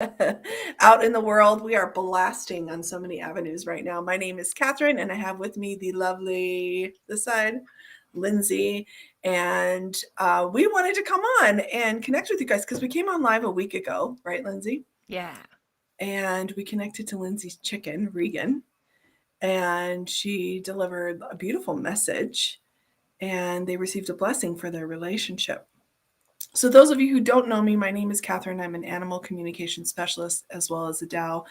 out in the world. We are blasting on so many avenues right now. My name is Catherine, and I have with me the lovely, this side, Lindsey. And we wanted to come on and connect with you guys because we came on live a week ago, right, Lindsey? Yeah. And we connected to Lindsey's chicken, Reegin, and she delivered a beautiful message, and they received a blessing for their relationship. So those of you who don't know me, my name is Catherine. I'm an animal communication specialist as well as a Tao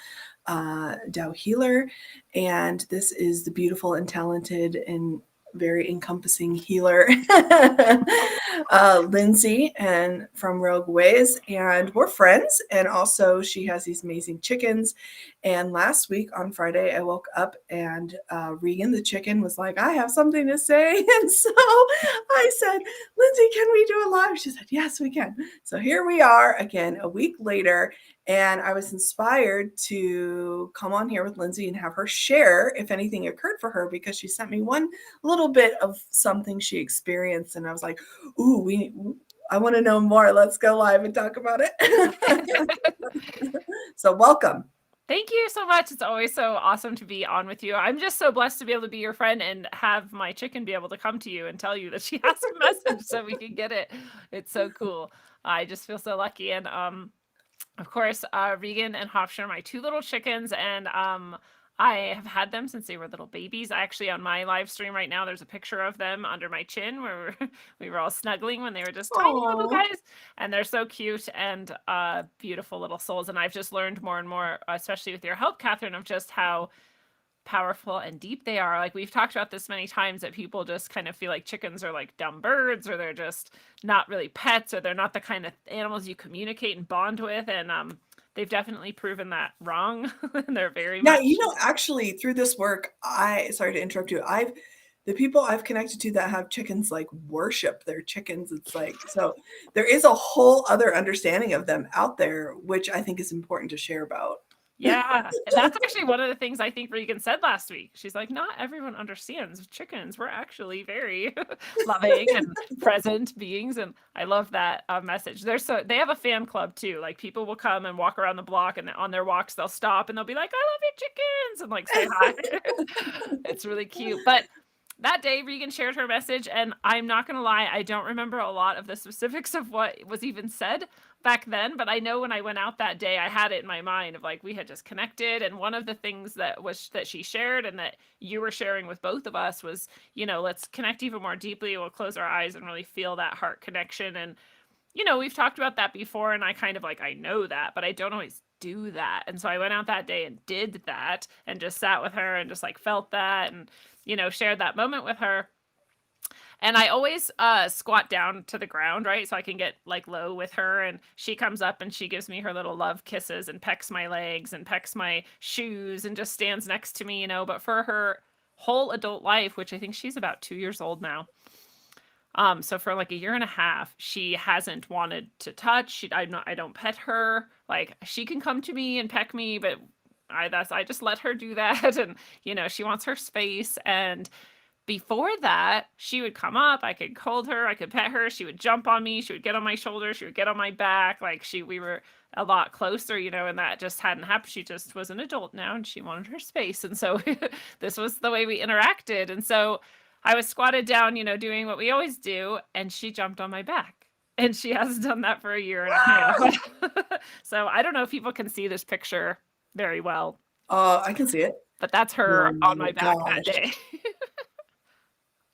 healer. And this is the beautiful and talented and very encompassing healer, Lindsey, and from Rogue Ways. And we're friends. And also she has these amazing chickens. And last week on Friday, I woke up and Reegin, the chicken, was like, I have something to say. And so I said, Lindsey, can we do a live? She said, yes, we can. So here we are again, a week later. And I was inspired to come on here with Lindsey and have her share if anything occurred for her, because she sent me one little bit of something she experienced. And I was like, ooh, I want to know more. Let's go live and talk about it. So welcome. Thank you so much. It's always so awesome to be on with you. I'm just so blessed to be able to be your friend and have my chicken be able to come to you and tell you that she has a message so we can get it. It's so cool. I just feel so lucky. And of course, Reegin and Hofstra are my two little chickens, and I have had them since they were little babies. Actually, on my live stream right now, there's a picture of them under my chin where we were all snuggling when they were just tiny little guys, and they're so cute and beautiful little souls. And I've just learned more and more, especially with your help, Catherine, of just how powerful and deep they are. Like, we've talked about this many times, that people just kind of feel like chickens are like dumb birds, or they're just not really pets, or they're not the kind of animals you communicate and bond with. And they've definitely proven that wrong. And they're very much. Actually, through this work, sorry to interrupt you. The people I've connected to that have chickens like worship their chickens. It's like, so there is a whole other understanding of them out there, which I think is important to share about. Yeah, that's actually one of the things I think Reegin said last week. She's like, not everyone understands chickens. We're actually very loving and present beings, and I love that message. They have a fan club too. Like, people will come and walk around the block, and on their walks they'll stop and they'll be like, "I love your chickens," and like say hi. It's really cute. But that day, Reegin shared her message, and I'm not gonna lie, I don't remember a lot of the specifics of what was even said back then, but I know when I went out that day, I had it in my mind of like, we had just connected, and one of the things that she shared and that you were sharing with both of us was, let's connect even more deeply. We'll close our eyes and really feel that heart connection. And we've talked about that before, and I kind of like, I know that, but I don't always do that. And so I went out that day and did that, and just sat with her and just like felt that, and shared that moment with her. And I always squat down to the ground, right? So I can get like low with her. And she comes up and she gives me her little love kisses and pecks my legs and pecks my shoes and just stands next to me, But for her whole adult life, which I think she's about 2 years old now. So for like a year and a half, she hasn't wanted to touch. I don't pet her. Like, she can come to me and peck me, but I just let her do that. And she wants her space. And before that, she would come up, I could hold her, I could pet her, she would jump on me, she would get on my shoulder, she would get on my back, like we were a lot closer, and that just hadn't happened. She just was an adult now and she wanted her space. And so this was the way we interacted. And so I was squatted down, doing what we always do, and she jumped on my back. And she hasn't done that for a year and a half. So I don't know if people can see this picture very well. I can see it. But that's her on my back that day.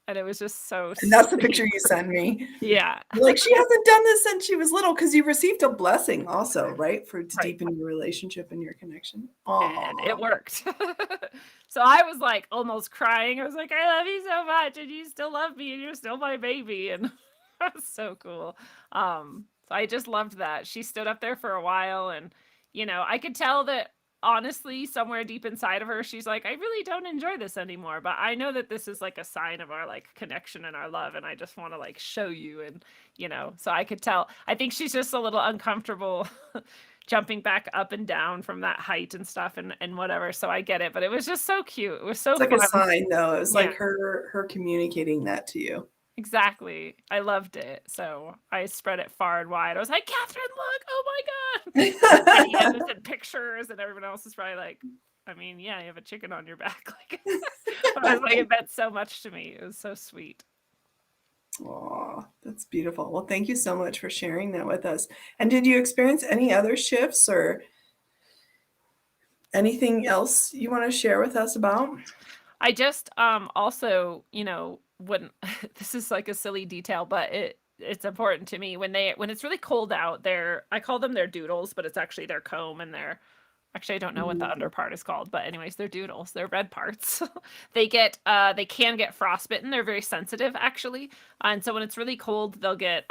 And it was just so And that's the picture you sent me. Yeah. Like, she hasn't done this since she was little, because you received a blessing also, right? To deepen your relationship and your connection. Aww. And it worked. So I was like almost crying. I was like, I love you so much, and you still love me, and you're still my baby. And that was so cool. So I just loved that. She stood up there for a while, and I could tell that honestly, somewhere deep inside of her, she's like, I really don't enjoy this anymore, but I know that this is like a sign of our like connection and our love, and I just want to like show you. And so I could tell, I think she's just a little uncomfortable jumping back up and down from that height and stuff, and whatever. So I get it, but it was just so cute. It was so It's like fun. a sign, though. It was like her communicating that to you. Exactly. I loved it. So I spread it far and wide. I was like, Catherine, look, oh my God. Like Penny sent pictures, and everyone else is probably like, I mean, yeah, you have a chicken on your back. Like, but I was like, it meant so much to me. It was so sweet. Oh, that's beautiful. Well, thank you so much for sharing that with us. And did you experience any other shifts or anything else you want to share with us about? I just also, when this is like a silly detail, but it's important to me when it's really cold out, I call them their doodles, but it's actually their comb and their actually I don't know what the Mhm. under part is called, but anyways, they're doodles. They're red parts. They can get frostbitten. They're very sensitive actually. And so when it's really cold, they'll get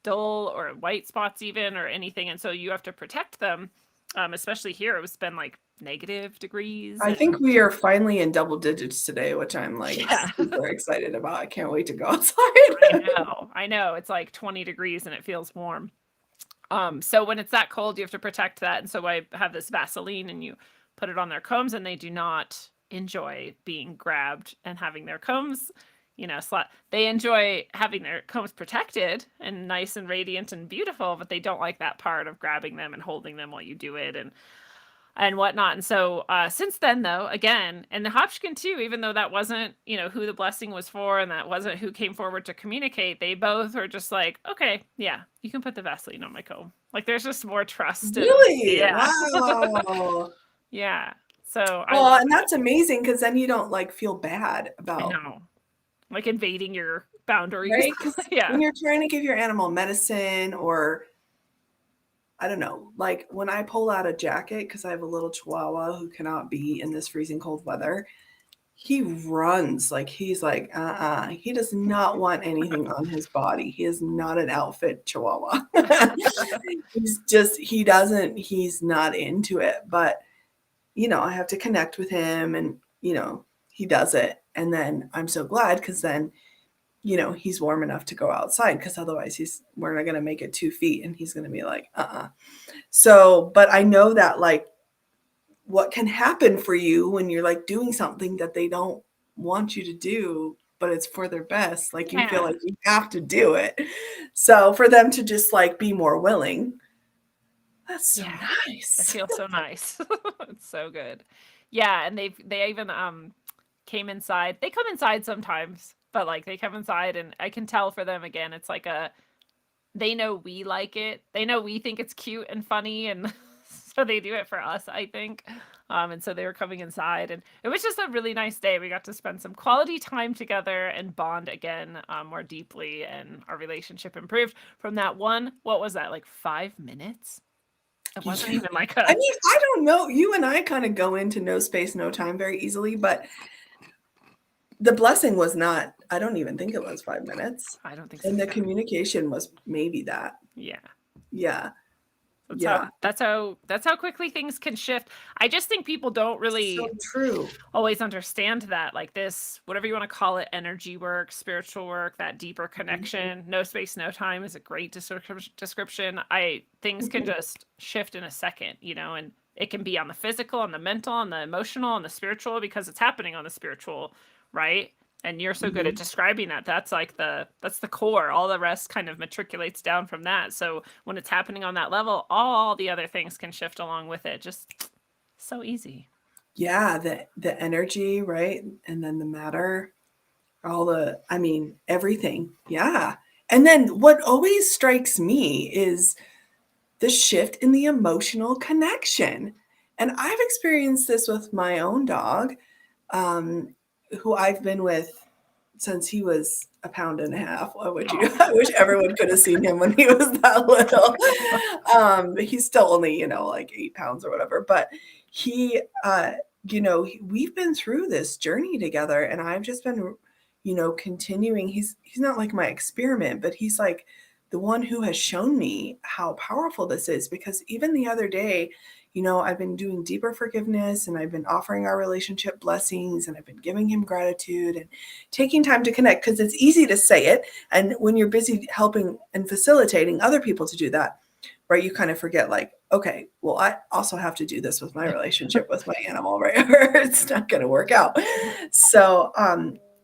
dull or white spots even or anything. And so you have to protect them. Especially here, it's been like -degrees I and think we are finally in double digits today, which I'm like yeah. super excited about. I can't wait to go outside. I know. It's like 20 degrees and it feels warm. So when it's that cold, you have to protect that. And so I have this Vaseline and you put it on their combs and they do not enjoy being grabbed and having their combs, they enjoy having their combs protected and nice and radiant and beautiful, but they don't like that part of grabbing them and holding them while you do it. And whatnot. And so since then, though, again, and the Hopkins too, even though that wasn't, who the blessing was for and that wasn't who came forward to communicate, they both are just like, okay, yeah, you can put the Vaseline on my comb. Like there's just more trust and Really? yeah. Wow. Yeah. So I Well, love and it. that's amazing because then you don't like feel bad I about, know. Like invading your boundaries. right? Because Yeah. when you're trying to give your animal medicine or I don't know, like when I pull out a jacket because I have a little chihuahua who cannot be in this freezing cold weather, he runs like he's like, He does not want anything on his body. He is not an outfit chihuahua. He's not into it. But, I have to connect with him and, he does it. And then I'm so glad because then, he's warm enough to go outside because otherwise we're not going to make it 2 feet and he's going to be like, So, but I know that like what can happen for you when you're like doing something that they don't want you to do, but it's for their best. Like you feel Yeah. like you have to do it. So for them to just like be more willing, that's so Yeah. It nice. feels so nice. It's so good. Yeah, and they even came inside. They come inside sometimes, but like they come inside and I can tell for them again, it's like they know we like it. They know we think it's cute and funny and so they do it for us, I think. And so they were coming inside and it was just a really nice day. We got to spend some quality time together and bond again more deeply and our relationship improved from that one, what was that, like 5 minutes? It wasn't Yeah. even like I a mean, I don't know. You and I kind of go into no space, no time very easily, but the blessing was not, I don't even think it was 5 minutes. I don't think so And the either. communication was maybe that. Yeah. Yeah. That's how Yeah. that's how that's how quickly things can shift. I just think people don't So really true. always understand that like this whatever you want to call it, energy work, spiritual work, that deeper Mhm. connection. No space, no time is a great description. I things can just shift in a second, and it can be on the physical, on the mental, on the emotional, on the spiritual because it's happening on the spiritual, right? And you're so good at Mhm. describing that. That's the core. All the rest kind of matriculates down from that. So when it's happening on that level, all the other things can shift along with it. Just so easy. Yeah, the energy, right? And then the matter, I mean, everything. Yeah. And then what always strikes me is the shift in the emotional connection. And I've experienced this with my own dog, um, who I've been with since he was a pound and a half. Oh. I wish everyone could have seen him when he was that little. He's still only, like 8 pounds or whatever. But he, we've been through this journey together, and I've just been, continuing. He's not like my experiment, but he's like the one who has shown me how powerful this is. Because even the other day, I've been doing deeper forgiveness and I've been offering our relationship blessings and I've been giving him gratitude and taking time to connect because it's easy to say it. And when you're busy helping and facilitating other people to do that, right, you kind of forget, like, okay, well, I also have to do this with my relationship with my animal, right? Or it's not going to work out. So,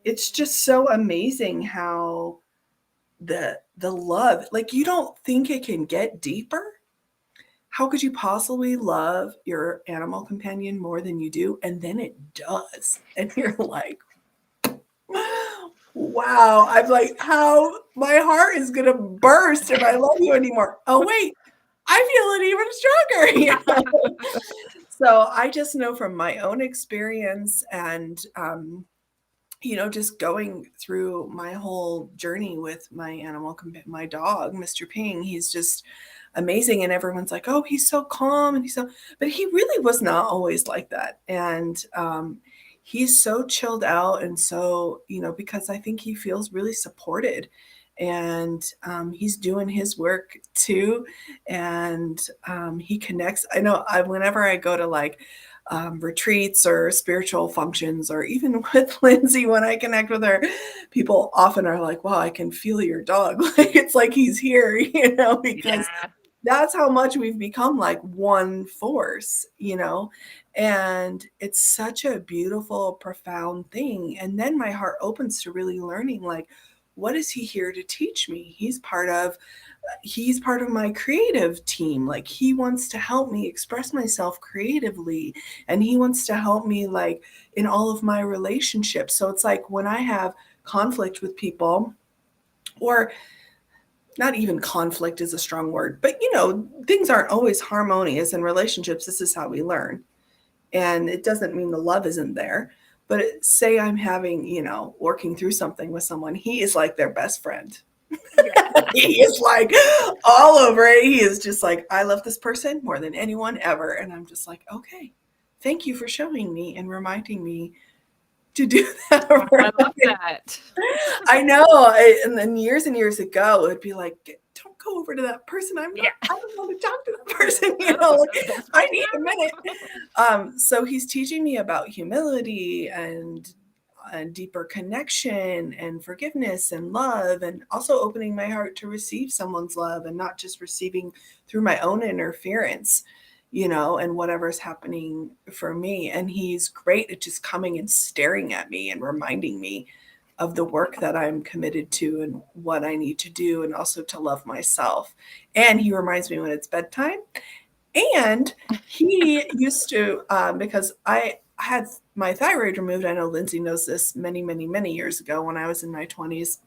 it's just so amazing how the love, like, you don't think it can get deeper. How could you possibly love your animal companion more than you do? And then it does. And you're like, wow. I'm like, how my heart is going to burst if I love you anymore. Oh, wait, I feel it even stronger. So I just know from my own experience and, just going through my whole journey with my dog, Mr. Ping, he's just amazing. And everyone's like, oh, he's so calm. And but he really was not always like that. And he's so chilled out. And so, because I think he feels really supported and he's doing his work too. And he connects. I know whenever I go to retreats or spiritual functions, or even with Lindsey, when I connect with her, people often are like, wow, I can feel your dog. Like, it's like he's here, because that's how much we've become like one force, and it's such a beautiful, profound thing. And then my heart opens to really learning, like, what is he here to teach me? He's part of my creative team. Like, he wants to help me express myself creatively, and he wants to help me like in all of my relationships. So it's like when I have conflict with people, or not even conflict is a strong word, but things aren't always harmonious in relationships. This is how we learn. And it doesn't mean the love isn't there. But say I'm having, working through something with someone, he is like their best friend. Yeah. He is like all over it. He is just like, I love this person more than anyone ever. And I'm just like, okay, thank you for showing me and reminding me to do that. Oh, I love that. I know. And then years and years ago, it would be like, don't go over to that person. I don't want to talk to that person. I need a minute. So he's teaching me about humility and deeper connection and forgiveness and love, and also opening my heart to receive someone's love and not just receiving through my own interference, and whatever's happening for me. And he's great at just coming and staring at me and reminding me of the work that I'm committed to and what I need to do, and also to love myself. And he reminds me when it's bedtime. And he used to, because I had my thyroid removed. I know Lindsey knows this, many, many, many years ago when I was in my 20s.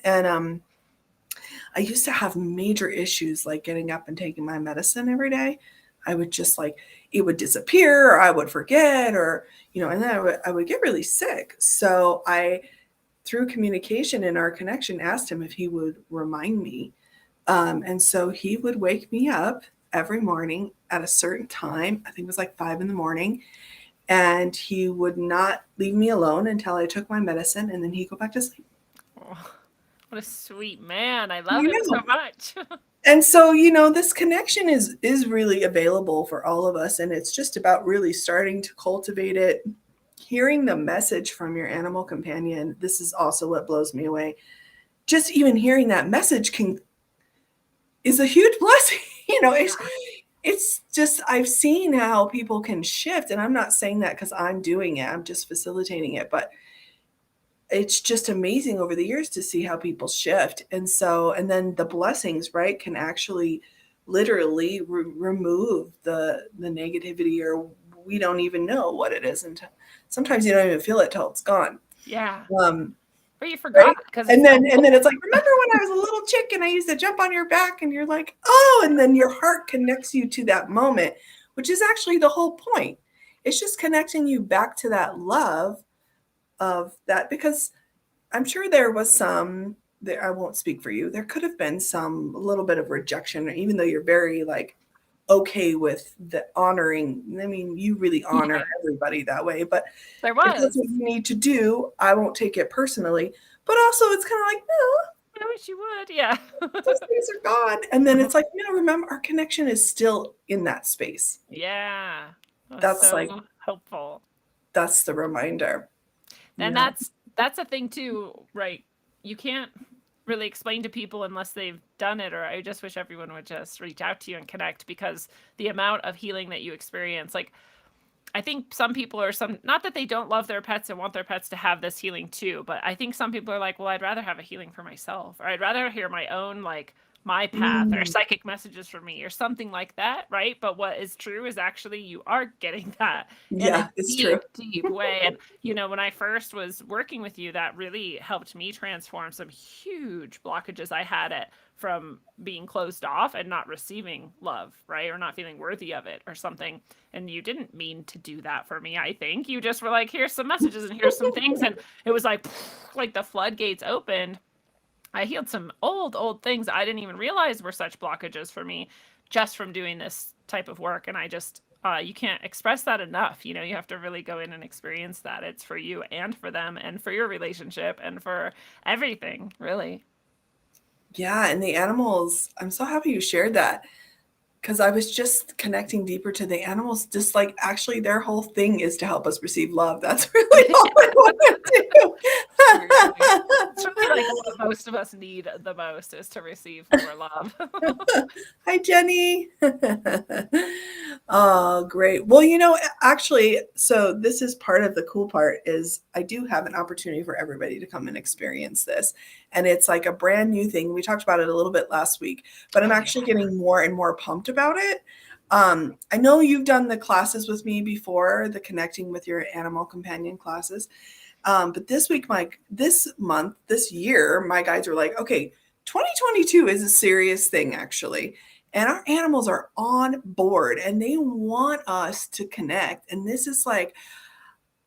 And I used to have major issues like getting up and taking my medicine every day. I would just it would disappear, or I would forget, or, and then I would get really sick. So I, through communication in our connection, asked him if he would remind me. And so he would wake me up every morning at a certain time. I think it was like 5 a.m. And he would not leave me alone until I took my medicine, and then he'd go back to sleep. Oh, what a sweet man. I love him so much. And so, this connection is really available for all of us. And it's just about really starting to cultivate it, hearing the message from your animal companion. This is also what blows me away. Just even hearing that message is a huge blessing. It's just, I've seen how people can shift. And I'm not saying that because I'm doing it, I'm just facilitating it. But it's just amazing over the years to see how people shift. And then the blessings, right, can actually literally remove the negativity, or we don't even know what it is until sometimes you don't even feel it till it's gone. Yeah. But you forgot. Right? And then it's like, remember when I was a little chick and I used to jump on your back, and you're like, oh, and then your heart connects you to that moment, which is actually the whole point. It's just connecting you back to that love of that, because I'm sure there was I won't speak for you. There could have been a little bit of rejection, even though you're very okay with the honoring. I mean, you really honor everybody that way, but there was. If that's what you need to do, I won't take it personally. But also it's kind of like, no, I wish you would. Yeah. those things are gone. And then it's like, no, remember, our connection is still in that space. Yeah. That's so helpful. That's the reminder. And that's a thing too, right? You can't really explain to people unless they've done it, or I just wish everyone would just reach out to you and connect, because the amount of healing that you experience, like, I think some people are not that they don't love their pets and want their pets to have this healing too, but I think some people are like, well, I'd rather have a healing for myself, or I'd rather hear my own, like, my path or Mm, psychic messages from me or something like that, right? But what is true is actually you are getting that in a yeah, it's true. deep, deep way. And, when I first was working with you, that really helped me transform some huge blockages I had from being closed off and not receiving love, right? Or not feeling worthy of it or something. And you didn't mean to do that for me, I think. You just were like, here's some messages and here's some things. And it was like the floodgates opened. I healed some old things I didn't even realize were such blockages for me just from doing this type of work. And I just, you can't express that enough. You have to really go in and experience that. It's for you and for them and for your relationship and for everything, really. Yeah, and the animals, I'm so happy you shared that because I was just connecting deeper to the animals. Just like actually, their whole thing is to help us receive love. That's really all I want to Seriously. It's do. really like what most of us need the most is to receive more love. Hi, Jenny. Oh, great. Well, actually, so this is part of the cool part is I do have an opportunity for everybody to come and experience this. And it's like a brand new thing. We talked about it a little bit last week, but I'm Oh, yeah. actually getting more and more pumped about it. I know you've done the classes with me before, the connecting with your animal companion classes. But this year, my guides were like, okay, 2022 is a serious thing, actually. And our animals are on board and they want us to connect. And this is like,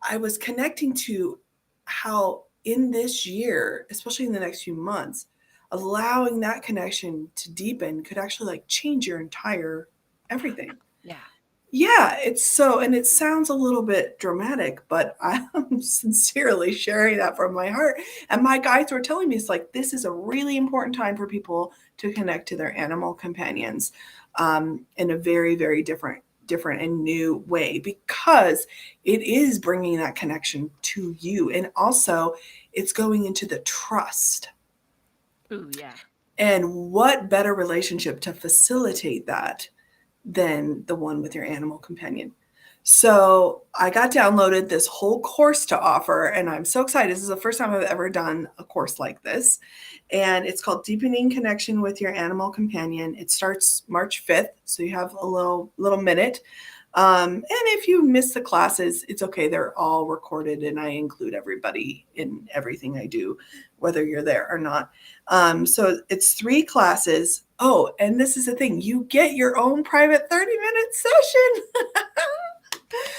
I was connecting to how in this year, especially in the next few months, allowing that connection to deepen could actually like change your entire everything. Yeah. Yeah, and it sounds a little bit dramatic, but I'm sincerely sharing that from my heart. And my guides were telling me it's like this is a really important time for people to connect to their animal companions in a very, very different and new way because it is bringing that connection to you. And also, it's going into the trust. Ooh, yeah. And what better relationship to facilitate that than the one with your animal companion? So I got downloaded this whole course to offer, and I'm so excited. This is the first time I've ever done a course like this. And it's called Deepening Connection with Your Animal Companion. It starts March 5th, so you have a little minute. And if you miss the classes, it's okay. They're all recorded, and I include everybody in everything I do, whether you're there or not. So it's 3 classes. Oh, and this is the thing, you get your own private 30-minute session.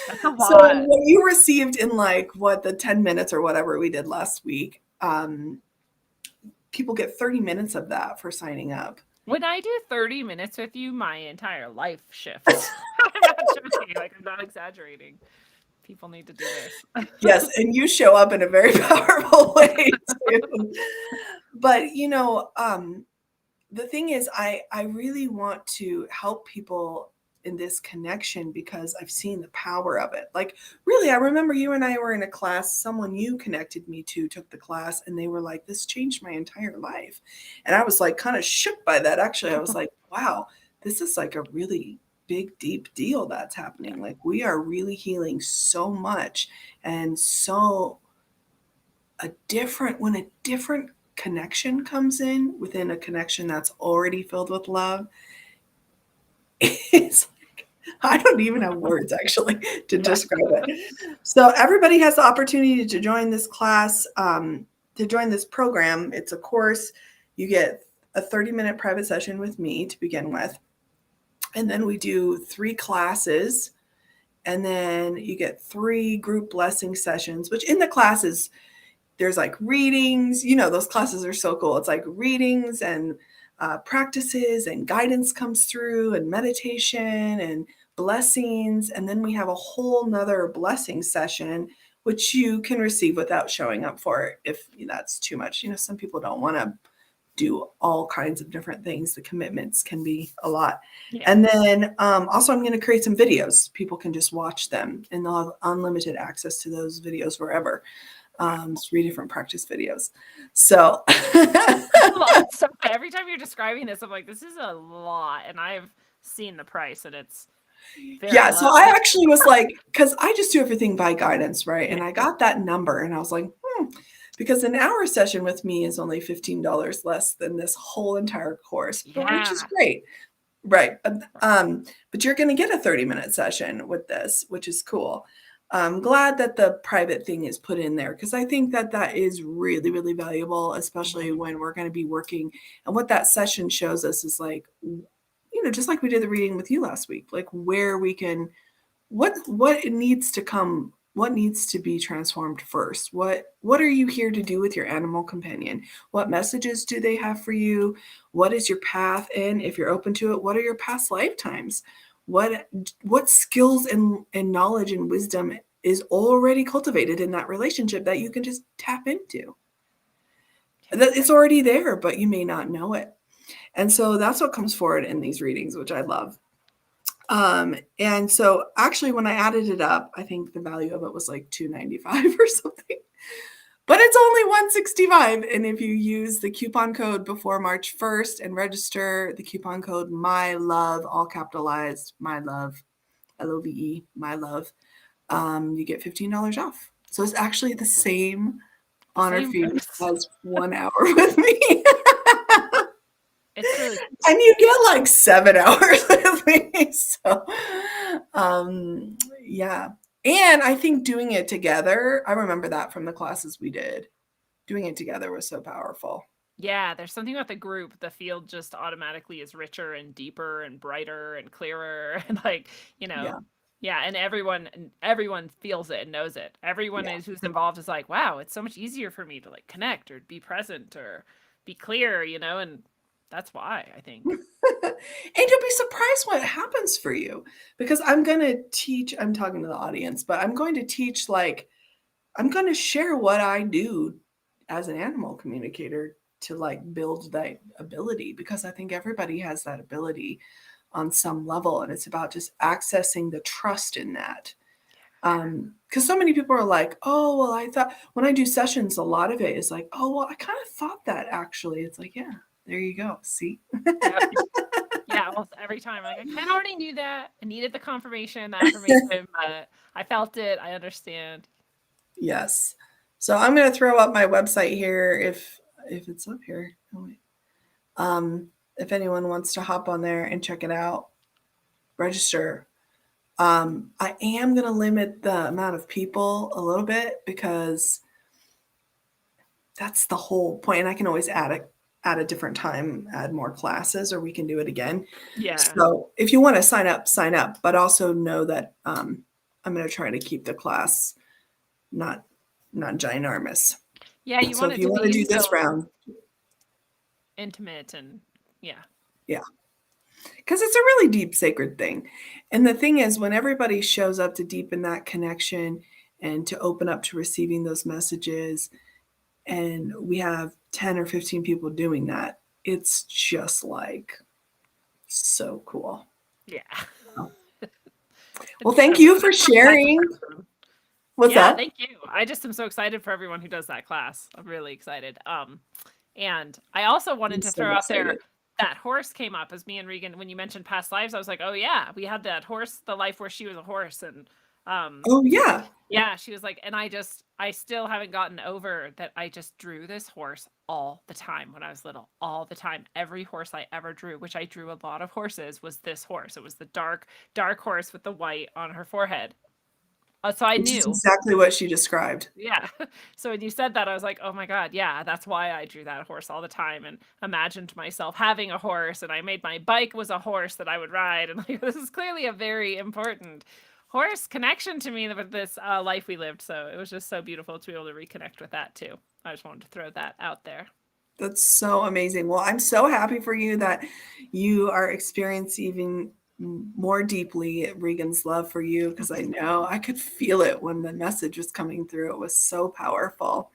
That's a So lot. what you received in the 10 minutes or whatever we did last week, people get 30 minutes of that for signing up. When I do 30 minutes with you, my entire life shifts. I'm not joking. Like, I'm not exaggerating. People need to do this. Yes, and you show up in a very powerful way too. But the thing is, I really want to help people in this connection because I've seen the power of it. Like, really, I remember you and I were in a class, someone you connected me to took the class, and they were like, this changed my entire life. And I was like, kind of shook by that. Actually, I was like, wow, this is like a really big, deep deal that's Yeah. happening. Like, we are really healing so much and so when a different connection comes in within a connection that's already filled with love, it's like I don't even have words actually to Yeah. describe it. So everybody has the opportunity to join this class, to join this program. It's a course. You get a 30-minute private session with me to begin with. And then we do 3 classes. And then you get 3 group blessing sessions, which in the classes, there's like readings, those classes are so cool. It's like readings and practices and guidance comes through and meditation and blessings. And then we have a whole nother blessing session, which you can receive without showing up for if that's too much. Some people don't want to do all kinds of different things. The commitments can be a lot. Yeah. And then also I'm going to create some videos. People can just watch them and they'll have unlimited access to those videos wherever. 3 different practice videos. So So every time you're describing this, I'm like, this is a lot. And I've seen the price and it's very Yeah, so I low. actually was like, because I just do everything by guidance, right? Yeah. And I got that number and I was like, because an hour session with me is only $15 less than this whole entire course, but which is Yeah. great. Right. But you're going to get a 30-minute session with this, which is cool. I'm glad that the private thing is put in there because I think that that is really, really valuable, especially when we're going to be working. And what that session shows us is like, just like we did the reading with you last week, like where we can, what needs to come, what needs to be transformed first. What are you here to do with your animal companion? What messages do they have for you? What is your path? And if you're open to it, what are your past lifetimes? What skills and knowledge and wisdom is already cultivated in that relationship that you can just tap into? That it's already there, but you may not know it. And so that's what comes forward in these readings, which I love. And so actually when I added it up, I think the value of it was like $295 or something. But it's only $165. And if you use the coupon code before March 1st and register the coupon code MYLOVE, all capitalized, MYLOVE, LOVE, MYLOVE, you get $15 off. So it's actually the same honor fee as 1 hour with me. It's really cool. And you get like 7 hours with me. So, yeah. And I think doing it together, I remember that from the classes we did. Doing it together was so powerful. Yeah, there's something about the group. The field just automatically is richer and deeper and brighter and clearer and like, Yeah. yeah, and everyone feels it and knows it. Everyone Yeah. is who's involved is like, wow, it's so much easier for me to like connect or be present or be clear, and that's why I think. And you'll be surprised what happens for you because I'm going to teach, I'm talking to the audience, but I'm going to teach I'm going to share what I do as an animal communicator to like build that ability because I think everybody has that ability on some level and it's about just accessing the trust in that. Because so many people are like, oh, well, I thought when I do sessions, a lot of it is like, oh, well, I kind of thought that actually. It's like, yeah, there you go. See? Yep. Yeah, well, every time I kind of already knew that. I needed the confirmation, the affirmation, but I felt it. I understand. Yes. So I'm going to throw up my website here if it's up here. Oh, wait. If anyone wants to hop on there and check it out, register. I am going to limit the amount of people a little bit because that's the whole point. And I can always add a different time, add more classes, or we can do it again. Yeah. So if you want to sign up, but also know that I'm going to try to keep the class not ginormous. Yeah, you So want if it you to want to be do this still round, intimate and yeah. yeah. Because it's a really deep, sacred thing. And the thing is, when everybody shows up to deepen that connection and to open up to receiving those messages, and we have 10 or 15 people doing that, it's just like so cool. Yeah. Well, thank you for sharing. What's Yeah, that? thank you. I just am so excited for everyone who does that class. I'm really excited. And I also wanted I'm to so throw out there excited. that horse came up as me and Reegin when you mentioned past lives. I was like, oh yeah, we had that horse, the life where she was a horse, and Oh, yeah. yeah, she was like, and I still haven't gotten over that. I just drew this horse all the time when I was little, all the time. Every horse I ever drew, which I drew a lot of horses, was this horse. It was the dark horse with the white on her forehead. So I Which is knew. exactly what she described. Yeah. So when you said that, I was like, oh my God, yeah, that's why I drew that horse all the time and imagined myself having a horse. And I made my bike was a horse that I would ride. And like, this is clearly a very important horse connection to me with this life we lived. So it was just so beautiful to be able to reconnect with that too. I just wanted to throw that out there. That's so amazing. Well, I'm so happy for you that you are experiencing even more deeply Reegin's love for you because I know I could feel it when the message was coming through. It was so powerful.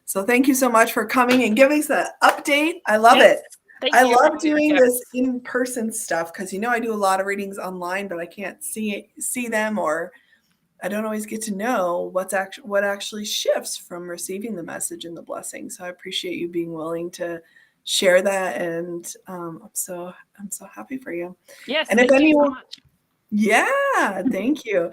So thank you so much for coming and giving us that update. I love it. Thank I you for love your doing gift. this in-person stuff because I do a lot of readings online, but I can't see them, or I don't always get to know what actually shifts from receiving the message and the blessing. So I appreciate you being willing to share that, and I'm so happy for you. Yes, And if thank you so anyone much. Yeah, thank you.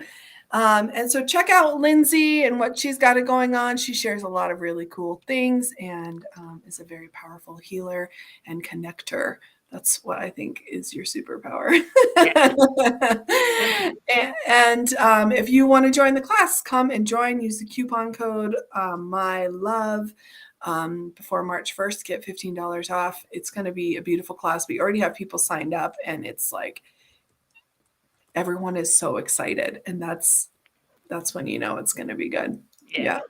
And so check out Lindsey and what she's got going on. She shares a lot of really cool things and is a very powerful healer and connector. That's what I think is your superpower. Yeah. Thank you. And if you want to join the class, come and join. Use the coupon code MyLove before March 1st. Get $15 off. It's going to be a beautiful class. We already have people signed up, and it's like everyone is so excited, and that's when you know it's going to be good. Yeah.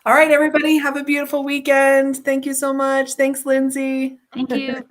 All right, everybody, have a beautiful weekend. Thank you so much. Thanks, Lindsey. Thank you.